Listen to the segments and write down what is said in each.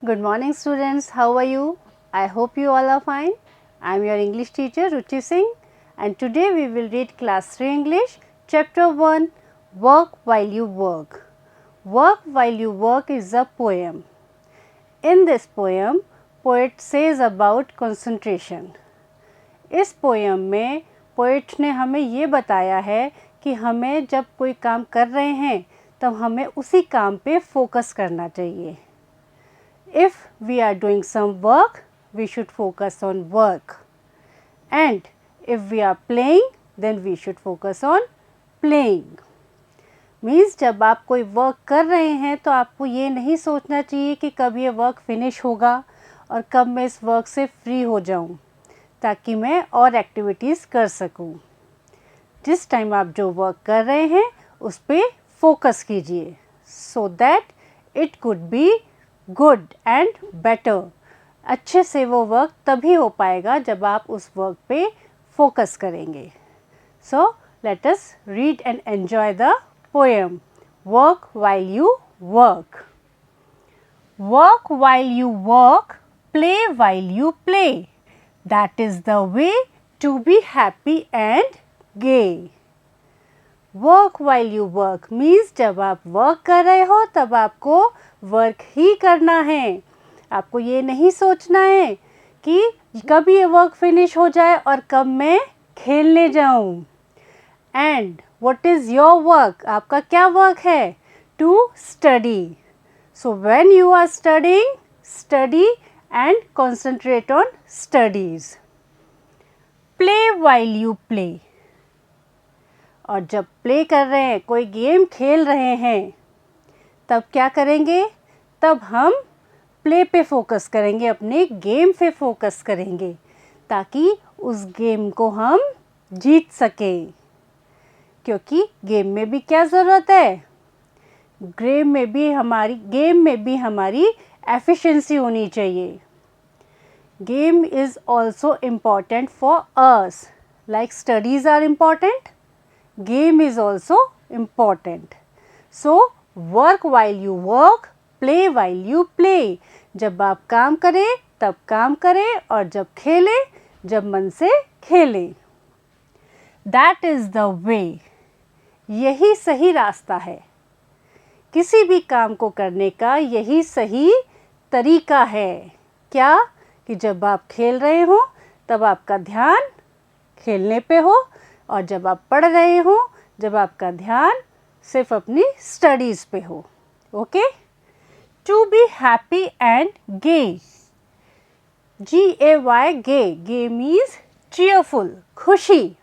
Good morning students, how are you? I hope you all are fine. I am your English teacher Ruchi Singh and today we will read class 3 English chapter 1 Work While You Work. Work While You Work is a poem. In this poem, poet says about concentration. इस poem में poet ने हमें ये बताया है कि हमें जब कोई काम कर रहे हैं तब हमें उसी काम पे फोकस करना चाहिए. If we are doing some work, we should focus on work. And if we are playing, then we should focus on playing. Means जब आप कोई वर्क कर रहे हैं तो आपको ये नहीं सोचना चाहिए कि कब ये वर्क फिनिश होगा और कब मैं इस वर्क से फ्री हो जाऊं ताकि मैं और एक्टिविटीज़ कर सकूं. जिस टाइम आप जो वर्क कर रहे हैं उस पर फोकस कीजिए so that it could be good and better. अच्छे से वो वर्क तभी हो पाएगा जब आप उस वर्क पे फोकस करेंगे. So let us read and enjoy the poem work while you work. Work while you work, play while you play. That is the way to be happy and gay. Work while you work means जब आप work कर रहे हो तब आपको work ही करना है. आपको ये नहीं सोचना है कि कब ये वर्क फिनिश हो जाए और कब मैं खेलने जाऊं. And what is your work? आपका क्या वर्क है? To study. So when you are studying, study and concentrate on studies. Play while you play. और जब प्ले कर रहे हैं, कोई गेम खेल रहे हैं, तब क्या करेंगे? तब हम प्ले पे फोकस करेंगे, अपने गेम पे फोकस करेंगे ताकि उस गेम को हम जीत सकें. क्योंकि गेम में भी क्या ज़रूरत है? गेम में भी हमारी एफिशिएंसी होनी चाहिए. Game is also important for us. Like studies are important, game is also important. So work while you work, play while you play. जब आप काम करें तब काम करें और जब खेलें जब मन से खेलें. That is the way. यही सही रास्ता है. किसी भी काम को करने का यही सही तरीका है. क्या? कि जब आप खेल रहे हो तब आपका ध्यान खेलने पे हो और जब आप पढ़ रहे हो जब आपका ध्यान सिर्फ अपनी स्टडीज़ पे हो. Okay. To be happy and gay. GAY gay. Gay means cheerful, खुशी.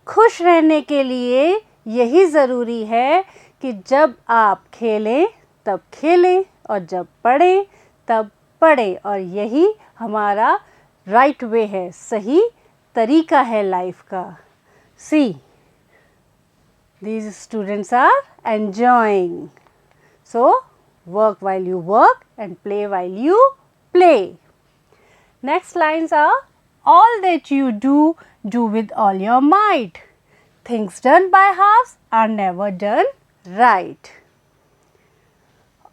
खुश रहने के लिए यही ज़रूरी है कि जब आप खेलें तब खेलें और जब पढ़ें तब पढ़ें. और यही हमारा राइट वे है, सही तरीका है लाइफ का. See, these students are enjoying. So, work while you work and play while you play. Next lines are, all that you do, do with all your might. Things done by halves are never done right.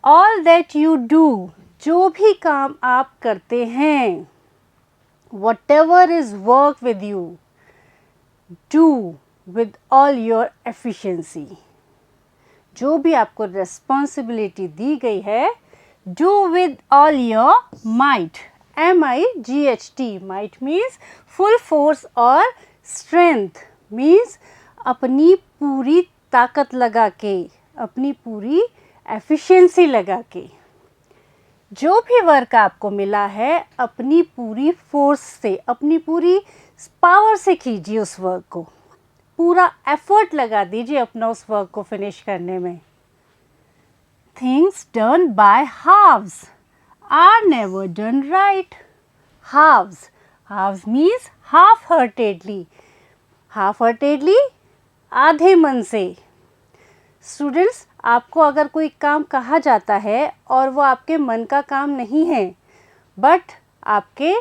All that you do, जो भी काम आप करते हैं, whatever is work with you, do with all your efficiency. जो भी आपको responsibility दी गई है, do with all your might. MIGHT. Might means full force और strength means अपनी पूरी ताकत लगा के, अपनी पूरी एफिशिएंसी लगा के. जो भी वर्क आपको मिला है अपनी पूरी फोर्स से, अपनी पूरी पावर से कीजिए. उस वर्क को पूरा एफर्ट लगा दीजिए अपना उस वर्क को फिनिश करने में. Things done by halves are never done right. Halves. Halves means half heartedly. Half heartedly आधे मन से. स्टूडेंट्स, आपको अगर कोई काम कहा जाता है और वो आपके मन का काम नहीं है बट आपके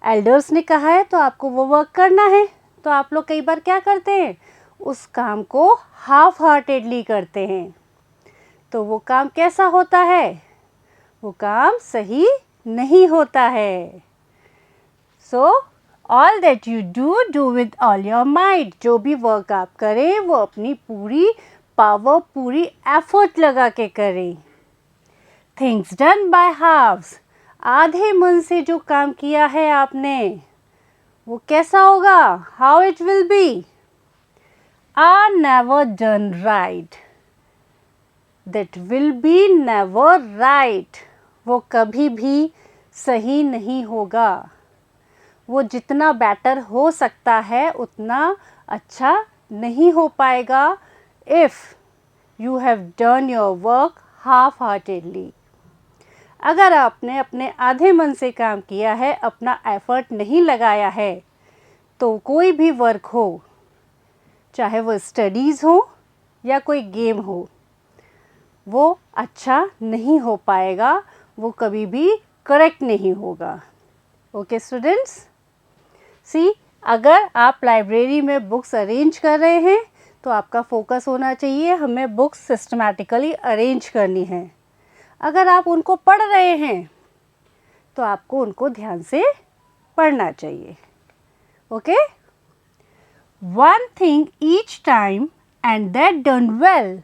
एल्डर्स ने कहा है तो आपको वो वर्क करना है, तो आप लोग कई बार क्या करते हैं? उस काम को हाफ हार्टेडली करते हैं. तो वो काम कैसा होता है? वो काम सही नहीं होता है। So all that you do with all your might. जो भी वर्क आप करें वो अपनी पूरी पावर, पूरी एफर्ट लगा के करें। Things done by halves. आधे मन से जो काम किया है आपने वो कैसा होगा? How it will be? Are never done right. That will be never right. वो कभी भी सही नहीं होगा। वो जितना बेटर हो सकता है उतना अच्छा नहीं हो पाएगा if you have done your work half heartedly. अगर आपने अपने आधे मन से काम किया है, अपना एफर्ट नहीं लगाया है, तो कोई भी वर्क हो, चाहे वो स्टडीज़ हो या कोई गेम हो, वो अच्छा नहीं हो पाएगा, वो कभी भी करेक्ट नहीं होगा। ओके स्टूडेंट्स, सी अगर आप लाइब्रेरी में बुक्स अरेंज कर रहे हैं तो आपका फोकस होना चाहिए हमें बुक्स सिस्टमैटिकली अरेंज करनी है। अगर आप उनको पढ़ रहे हैं तो आपको उनको ध्यान से पढ़ना चाहिए। Okay, one thing each time and that done well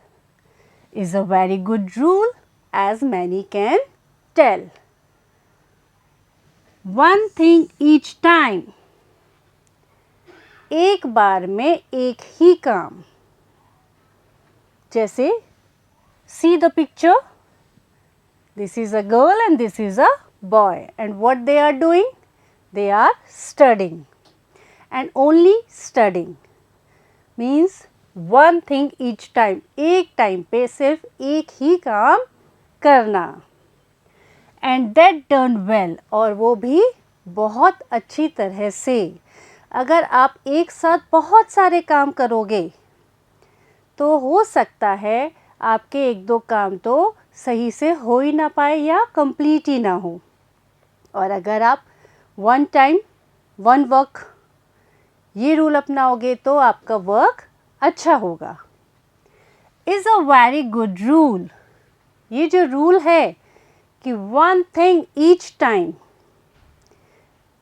is a very good rule, as many can tell. One thing each time. एक बार में एक ही काम। जैसे see the picture. This is a girl and this is a boy, and what they are doing? They are studying, and only studying means one thing each time. एक time पे सिर्फ एक ही काम करना। एंड दैट डन वेल, और वो भी बहुत अच्छी तरह से। अगर आप एक साथ बहुत सारे काम करोगे तो हो सकता है आपके एक दो काम तो सही से हो ही ना पाए या कंप्लीट ही ना हो। और अगर आप वन टाइम वन वर्क ये रूल अपनाओगे तो आपका वर्क अच्छा होगा। Is a very good rule. ये जो रूल है कि वन थिंग ईच टाइम,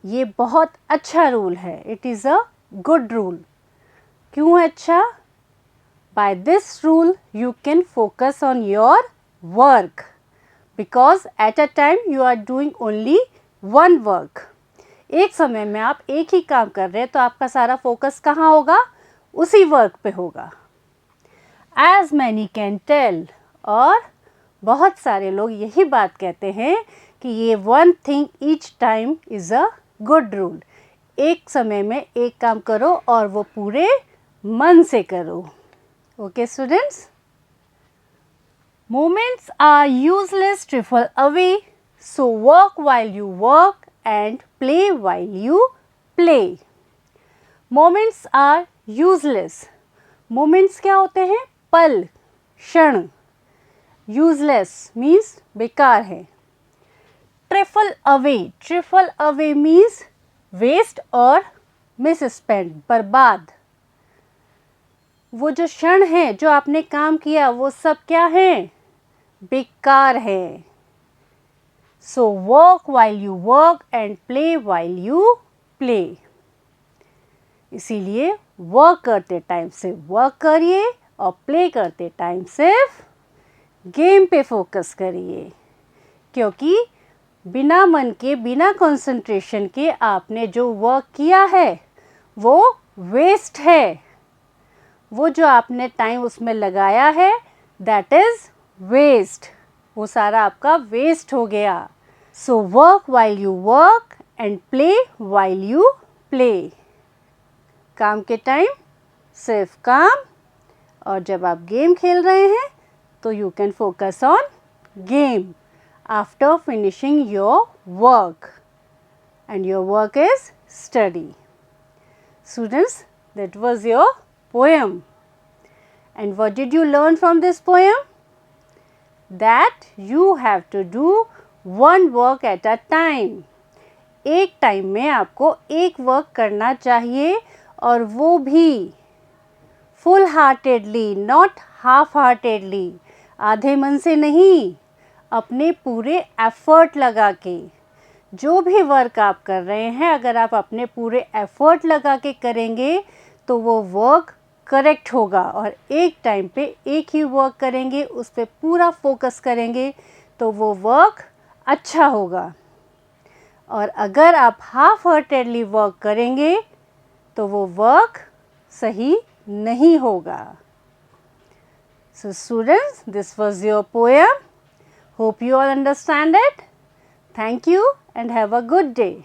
ये बहुत अच्छा रूल है। It is a good rule. क्यों अच्छा? By this rule you can focus on your work, because at a time you are doing only one work. एक समय में आप एक ही काम कर रहे हैं तो आपका सारा फोकस कहाँ होगा? उसी वर्क पे होगा। As many can tell, और बहुत सारे लोग यही बात कहते हैं कि ये one thing each time is a good rule. एक समय में एक काम करो और वो पूरे मन से करो। Okay students, moments are useless trifle away, so work while you work and play while you play. Moments are useless. Moments क्या होते हैं? पल, क्षण। Useless means बेकार है। Trifle away, trifle away means waste और misspent, बर्बाद। वो जो क्षण है जो आपने काम किया वो सब क्या है? बेकार है। So work while you work and play while you play. इसीलिए वर्क करते टाइम से वर्क करिए और प्ले करते टाइम सिर्फ गेम पे फोकस करिए, क्योंकि बिना मन के, बिना कंसंट्रेशन के आपने जो वर्क किया है वो वेस्ट है। वो जो आपने टाइम उसमें लगाया है दैट इज़ वेस्ट। वो सारा आपका वेस्ट हो गया। So work while you work and play while you play. काम के टाइम सिर्फ काम, और जब आप गेम खेल रहे हैं तो you can focus on game after finishing your work, and your work is study. Students, that was your poem. And what did you learn from this poem? That you have to do one work at a time. एक time में आपको एक work करना चाहिए, और वो भी full heartedly, not half heartedly. आधे मन से नहीं, अपने पूरे एफर्ट लगा के, जो भी वर्क आप कर रहे हैं अगर आप अपने पूरे एफर्ट लगा के करेंगे तो वो वर्क करेक्ट होगा, और एक टाइम पे एक ही वर्क करेंगे, उस पर पूरा फोकस करेंगे तो वो वर्क अच्छा होगा। और अगर आप हाफ हार्टेडली वर्क करेंगे तो वो वर्क सही नहीं होगा। So students, this was your poem. Hope you all understand it. Thank you and have a good day.